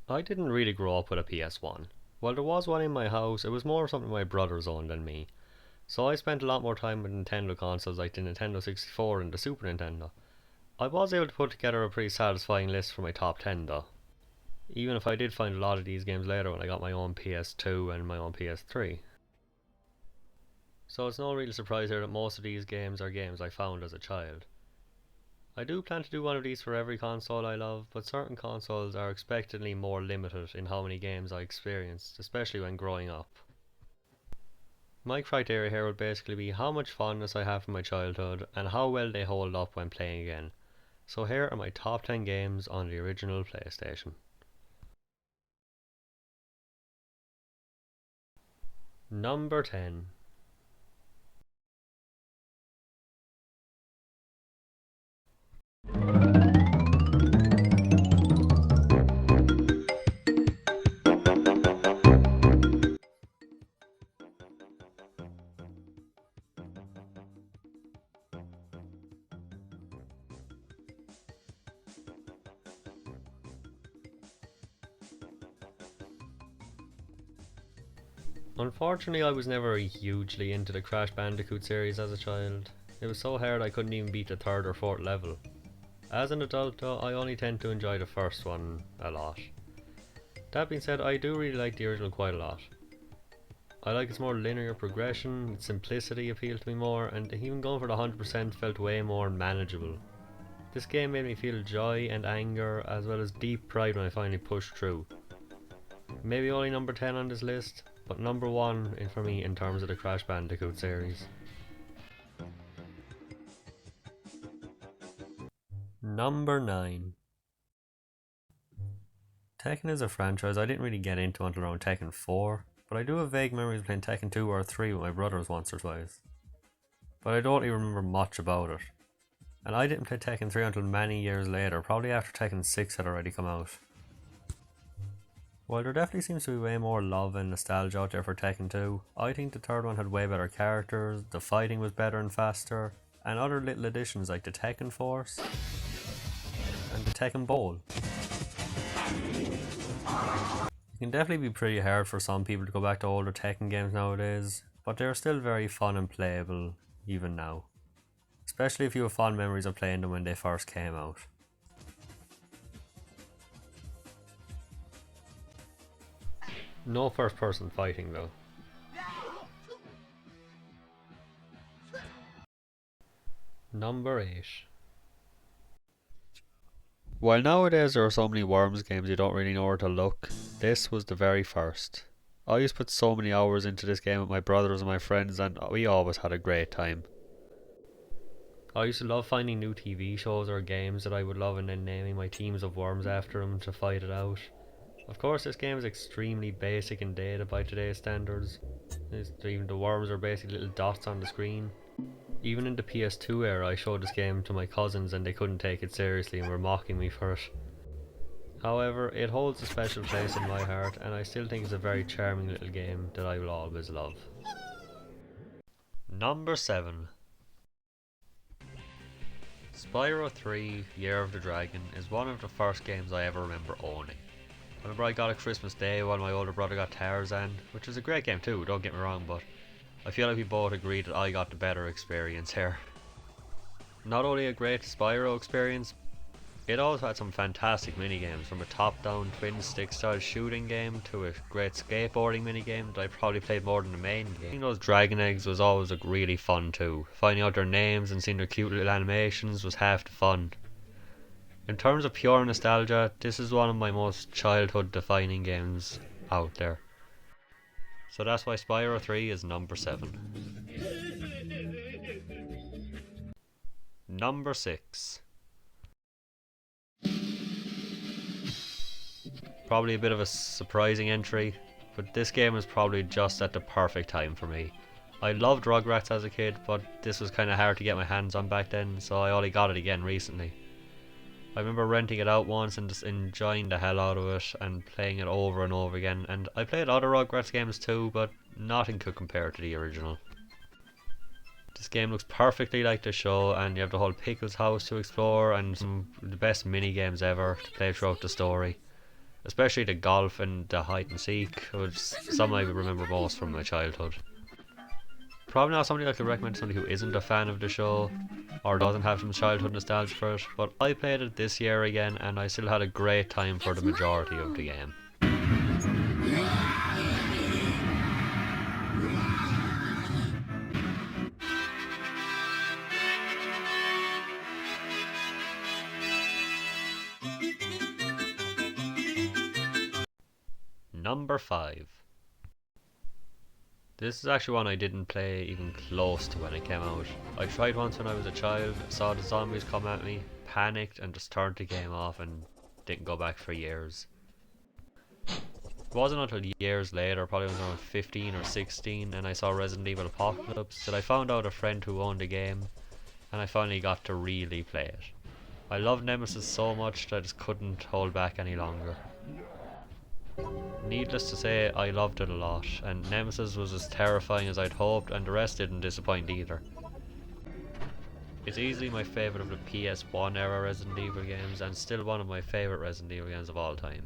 I didn't really grow up with a PS1. While there was one in my house, it was more something my brothers owned than me. So I spent a lot more time with Nintendo consoles like the Nintendo 64 and the Super Nintendo. I was able to put together a pretty satisfying list for my top 10 though, even if I did find a lot of these games later when I got my own PS2 and my own PS3. So it's no real surprise here that most of these games are games I found as a child. I do plan to do one of these for every console I love, but certain consoles are expectedly more limited in how many games I experienced, especially when growing up. My criteria here would basically be how much fondness I have from my childhood and how well they hold up when playing again. So here are my top 10 games on the original PlayStation. Number 10. Unfortunately, I was never hugely into the Crash Bandicoot series as a child. It was so hard I couldn't even beat the third or fourth level. As an adult though, I only tend to enjoy the first one a lot. That being said, I do really like the original quite a lot. I like its more linear progression, its simplicity appealed to me more, and even going for the 100% felt way more manageable. This game made me feel joy and anger as well as deep pride when I finally pushed through. Maybe only number 10 on this list, but number 1 for me in terms of the Crash Bandicoot series. Number 9. Tekken is a franchise I didn't really get into until around Tekken 4, but I do have vague memories of playing Tekken 2 or 3 with my brothers once or twice. But I don't even remember much about it. And I didn't play Tekken 3 until many years later, probably after Tekken 6 had already come out. While there definitely seems to be way more love and nostalgia out there for Tekken 2, I think the third one had way better characters, the fighting was better and faster, and other little additions like the Tekken Force and the Tekken Bowl. It can definitely be pretty hard for some people to go back to older Tekken games nowadays, but they are still very fun and playable even now. Especially if you have fond memories of playing them when they first came out. No first person fighting though. Number 8. While nowadays there are so many Worms games you don't really know where to look, this was the very first. I used to put so many hours into this game with my brothers and my friends and we always had a great time. I used to love finding new TV shows or games that I would love and then naming my teams of worms after them to fight it out. Of course this game is extremely basic and dated by today's standards. Even the worms are basically little dots on the screen. Even in the PS2 era I showed this game to my cousins and they couldn't take it seriously and were mocking me for it. However, it holds a special place in my heart and I still think it's a very charming little game that I will always love. Number 7. Spyro 3 Year of the Dragon is one of the first games I ever remember owning. I remember I got it Christmas Day while my older brother got Tarzan, which is a great game too, don't get me wrong, but I feel like we both agreed that I got the better experience here. Not only a great Spyro experience, it also had some fantastic minigames, from a top-down twin-stick style shooting game to a great skateboarding minigame that I probably played more than the main game. Getting those dragon eggs was always really fun too. Finding out their names and seeing their cute little animations was half the fun. In terms of pure nostalgia, this is one of my most childhood defining games out there. So that's why Spyro 3 is number 7. Number 6. Probably a bit of a surprising entry, but this game was probably just at the perfect time for me. I loved Rugrats as a kid, but this was kinda hard to get my hands on back then, so I only got it again recently. I remember renting it out once and just enjoying the hell out of it and playing it over and over again, and I played other Rugrats games too, but nothing could compare to the original. This game looks perfectly like the show, and you have the whole Pickles house to explore and some of the best mini games ever to play throughout the story. especially the golf and the hide and seek, which some I remember most from my childhood. Probably not somebody I could recommend to somebody who isn't a fan of the show or doesn't have some childhood nostalgia for it, but I played it this year again and I still had a great time for the majority of the game. Number 5. This is actually one I didn't play even close to when it came out. I tried once when I was a child, saw the zombies come at me, panicked and just turned the game off and didn't go back for years. It wasn't until years later, probably when I was around 15 or 16, and I saw Resident Evil Apocalypse, that I found out a friend who owned the game and I finally got to really play it. I loved Nemesis so much that I just couldn't hold back any longer. Needless to say, I loved it a lot, and Nemesis was as terrifying as I'd hoped, and the rest didn't disappoint either. It's easily my favourite of the PS1 era Resident Evil games, and still one of my favourite Resident Evil games of all time.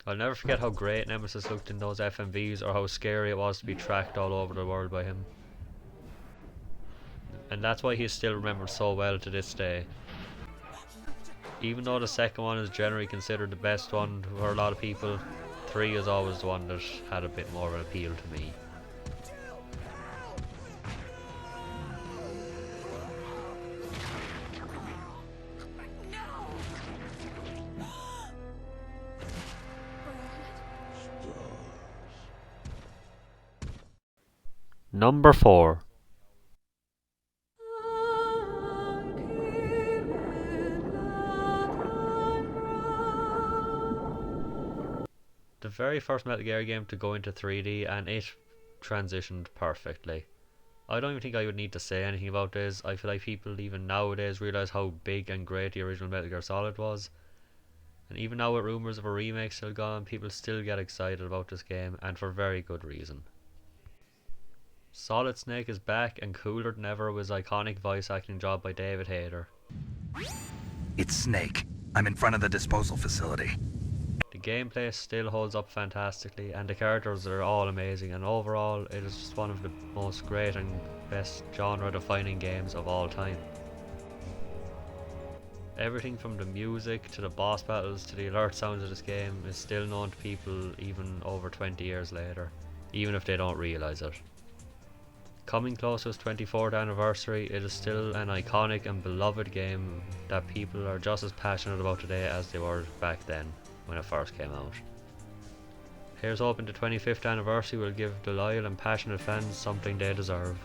I'll never forget how great Nemesis looked in those FMVs, or how scary it was to be tracked all over the world by him. And that's why he's still remembered so well to this day. Even though the second one is generally considered the best one for a lot of people, 3 is always the one that had a bit more of an appeal to me. Number 4. The very first Metal Gear game to go into 3D, and it transitioned perfectly. I don't even think I would need to say anything about this. I feel like people even nowadays realise how big and great the original Metal Gear Solid was. And even now with rumours of a remake still gone, people still get excited about this game, and for very good reason. Solid Snake is back and cooler than ever with his iconic voice acting job by David Hayter. It's Snake. I'm in front of the disposal facility. The gameplay still holds up fantastically, and the characters are all amazing, and overall it is just one of the most great and best genre defining games of all time. Everything from the music to the boss battles to the alert sounds of this game is still known to people even over 20 years later, even if they don't realise it. Coming close to its 24th anniversary, it is still an iconic and beloved game that people are just as passionate about today as they were back then when it first came out. Here's hoping the 25th anniversary will give the loyal and passionate fans something they deserve.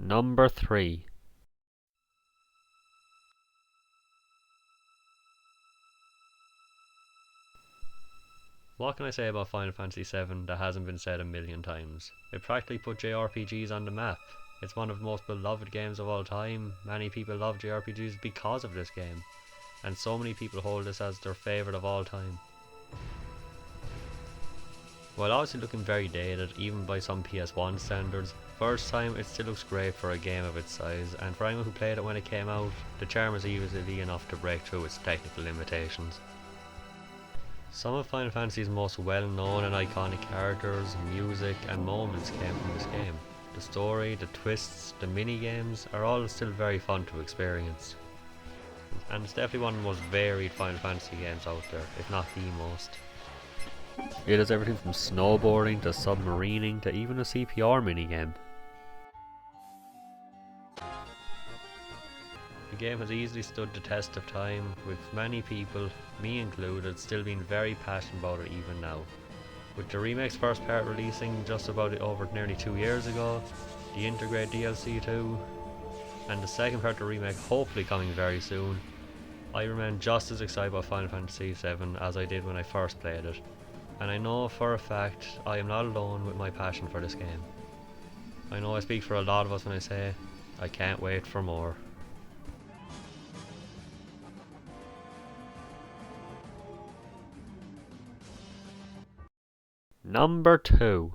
Number 3. What can I say about Final Fantasy VII that hasn't been said a million times? It practically put JRPGs on the map. It's one of the most beloved games of all time. Many people love JRPGs because of this game, and so many people hold this as their favourite of all time. While obviously looking very dated, even by some PS1 standards, first time it still looks great for a game of its size, and for anyone who played it when it came out, the charm is easily enough to break through its technical limitations. Some of Final Fantasy's most well-known and iconic characters, music and moments came from this game. The story, the twists, the mini-games are all still very fun to experience. And it's definitely one of the most varied Final Fantasy games out there, if not the most. It has everything from snowboarding to submarining to even a CPR minigame. The game has easily stood the test of time, with many people, me included, still being very passionate about it even now. With the remake's first part releasing just about over nearly 2 years ago, the integrated DLC too, and the second part of the remake hopefully coming very soon, I remain just as excited about Final Fantasy VII as I did when I first played it. And I know for a fact I am not alone with my passion for this game. I know I speak for a lot of us when I say I can't wait for more. Number 2.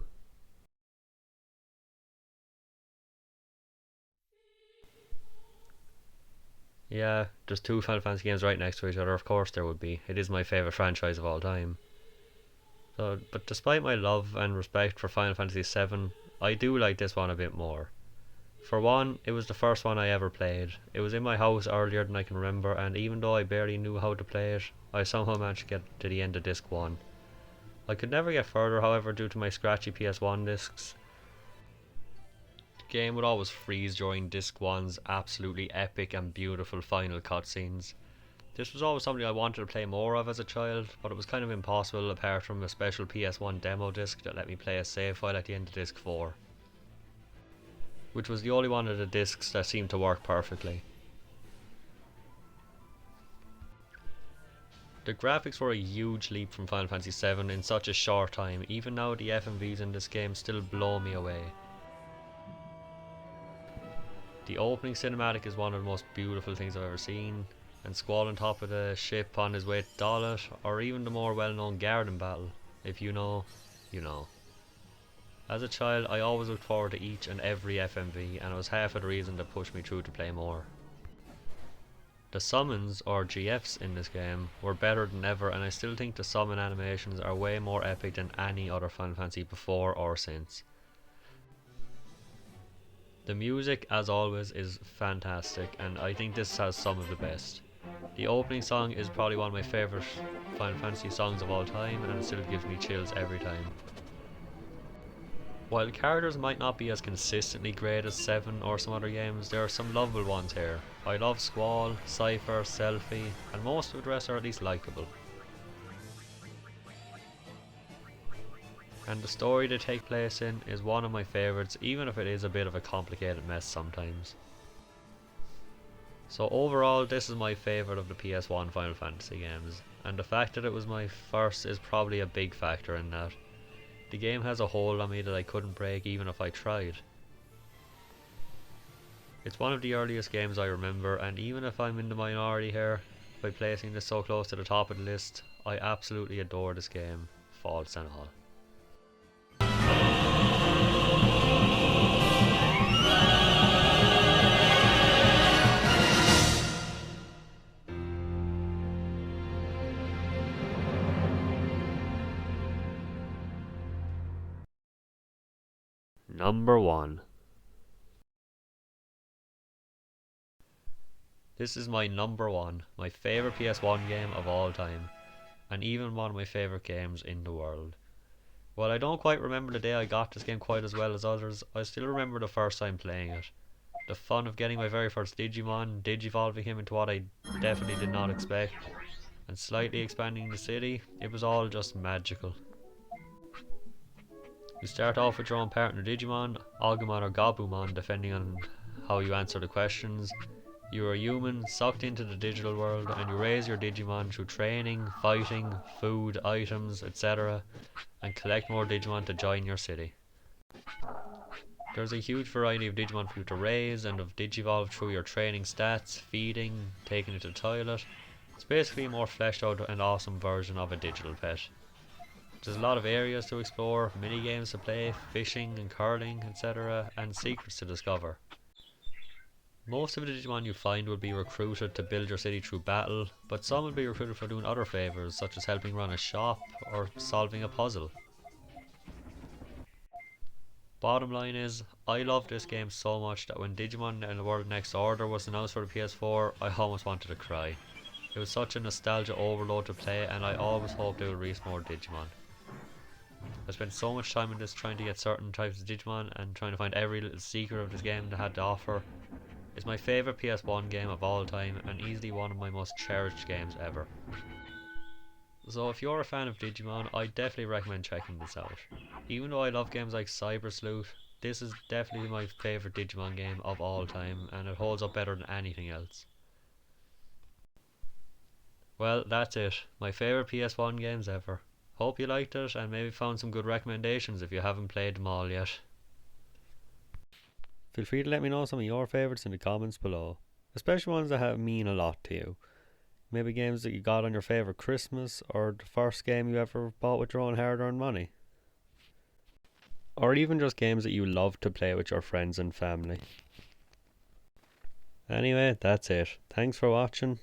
Yeah, there's two Final Fantasy games right next to each other, of course there would be. It is my favourite franchise of all time. So, but despite my love and respect for Final Fantasy VII, I do like this one a bit more. For one, it was the first one I ever played. It was in my house earlier than I can remember, and even though I barely knew how to play it, I somehow managed to get to the end of disc 1. I could never get further, however, due to my scratchy PS1 discs. The game would always freeze during disc 1's absolutely epic and beautiful final cutscenes. This was always something I wanted to play more of as a child, but it was kind of impossible apart from a special PS1 demo disc that let me play a save file at the end of disc 4, which was the only one of the discs that seemed to work perfectly. The graphics were a huge leap from Final Fantasy VII in such a short time. Even now the FMVs in this game still blow me away. The opening cinematic is one of the most beautiful things I've ever seen, and Squall on top of the ship on his way to Dalit, or even the more well known garden battle. If you know, you know. As a child I always looked forward to each and every FMV, and it was half of the reason that pushed me through to play more. The summons, or GFs, in this game were better than ever, and I still think the summon animations are way more epic than any other Final Fantasy before or since. The music, as always, is fantastic, and I think this has some of the best. The opening song is probably one of my favourite Final Fantasy songs of all time, and it still gives me chills every time. While characters might not be as consistently great as 7 or some other games, there are some lovable ones here. I love Squall, Cypher, Selphie, and most of the rest are at least likeable. And the story they take place in is one of my favourites, even if it is a bit of a complicated mess sometimes. So overall, this is my favourite of the PS1 Final Fantasy games, and the fact that it was my first is probably a big factor in that. The game has a hold on me that I couldn't break even if I tried. It's one of the earliest games I remember, and even if I'm in the minority here by placing this so close to the top of the list, I absolutely adore this game, faults and all. Number 1. This is my number 1, my favourite PS1 game of all time, and even one of my favourite games in the world. While I don't quite remember the day I got this game quite as well as others, I still remember the first time playing it. The fun of getting my very first Digimon, digivolving him into what I definitely did not expect, and slightly expanding the city, it was all just magical. You start off with your own partner Digimon, Agumon or Gabumon depending on how you answer the questions. You are a human, sucked into the digital world, and you raise your Digimon through training, fighting, food, items, etc. and collect more Digimon to join your city. There's a huge variety of Digimon for you to raise and of Digivolve through your training stats, feeding, taking it to the toilet. It's basically a more fleshed out and awesome version of a digital pet. There's a lot of areas to explore, mini games to play, fishing and curling, etc. and secrets to discover. Most of the Digimon you find will be recruited to build your city through battle, but some will be recruited for doing other favours such as helping run a shop or solving a puzzle. Bottom line is, I love this game so much that when Digimon and the World Next Order was announced for the PS4, I almost wanted to cry. It was such a nostalgia overload to play, and I always hoped they would release more Digimon. I spent so much time in this trying to get certain types of Digimon and trying to find every little secret of this game that had to offer. It's my favourite PS1 game of all time and easily one of my most cherished games ever. So if you're a fan of Digimon, I definitely recommend checking this out. Even though I love games like Cyber Sleuth, this is definitely my favourite Digimon game of all time, and it holds up better than anything else. Well, that's it. My favourite PS1 games ever. Hope you liked it and maybe found some good recommendations if you haven't played them all yet. Feel free to let me know some of your favourites in the comments below, especially ones that have mean a lot to you. Maybe games that you got on your favourite Christmas, or the first game you ever bought with your own hard earned money. Or even just games that you love to play with your friends and family. Anyway, that's it. Thanks for watching,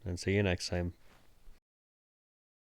and see you next time.